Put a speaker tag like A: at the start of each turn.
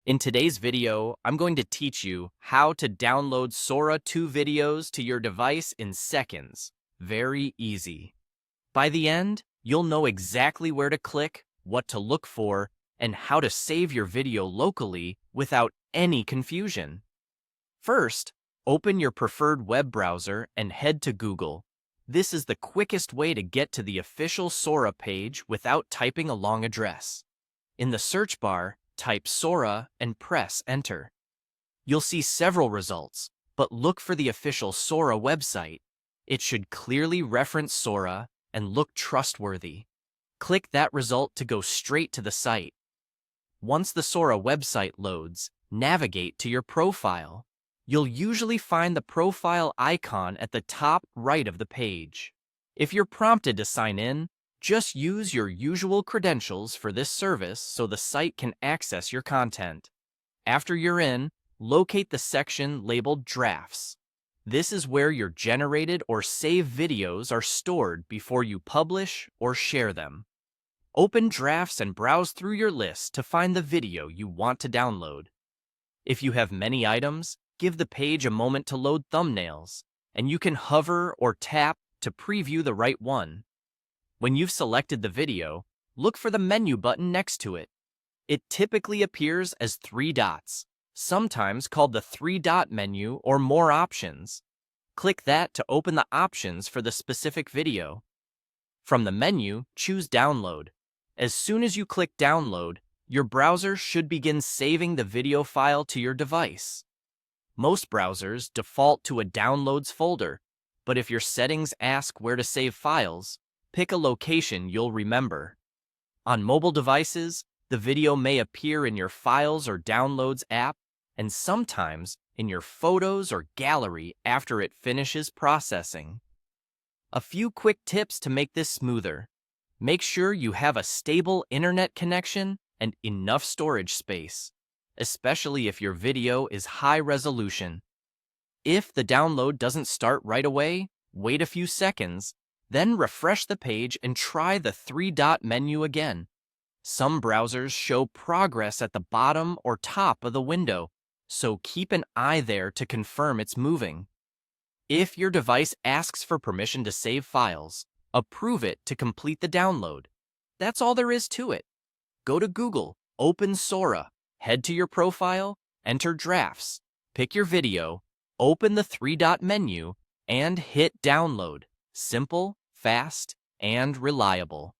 A: In today's video, I'm going to teach you how to download Sora 2 videos to your device in seconds. Very easy. By the end, you'll know exactly where to click, what to look for, and how to save your video locally without any confusion. First, open your preferred web browser and head to Google. This is the quickest way to get to the official Sora page without typing a long address. In the search bar, type Sora and press Enter. You'll see several results, but look for the official Sora website. It should clearly reference Sora and look trustworthy. Click that result to go straight to the site. Once the Sora website loads, navigate to your profile. You'll usually find the profile icon at the top right of the page. If you're prompted to sign in, just use your usual credentials for this service so the site can access your content. After you're in, locate the section labeled Drafts. This is where your generated or saved videos are stored before you publish or share them. Open Drafts and browse through your list to find the video you want to download. If you have many items, give the page a moment to load thumbnails, and you can hover or tap to preview the right one. When you've selected the video, look for the menu button next to it. It typically appears as 3 dots, sometimes called the 3-dot menu or More Options. Click that to open the options for the specific video. From the menu, choose Download. As soon as you click Download, your browser should begin saving the video file to your device. Most browsers default to a Downloads folder, but if your settings ask where to save files, pick a location you'll remember. On mobile devices, the video may appear in your Files or Downloads app, and sometimes in your Photos or Gallery after it finishes processing. A few quick tips to make this smoother. Make sure you have a stable internet connection and enough storage space, especially if your video is high resolution. If the download doesn't start right away, wait a few seconds, then refresh the page and try the 3-dot menu again. Some browsers show progress at the bottom or top of the window, so keep an eye there to confirm it's moving. If your device asks for permission to save files, approve it to complete the download. That's all there is to it. Go to Google, open Sora, head to your profile, enter Drafts, pick your video, open the 3-dot menu, and hit Download. Simple, fast, and reliable.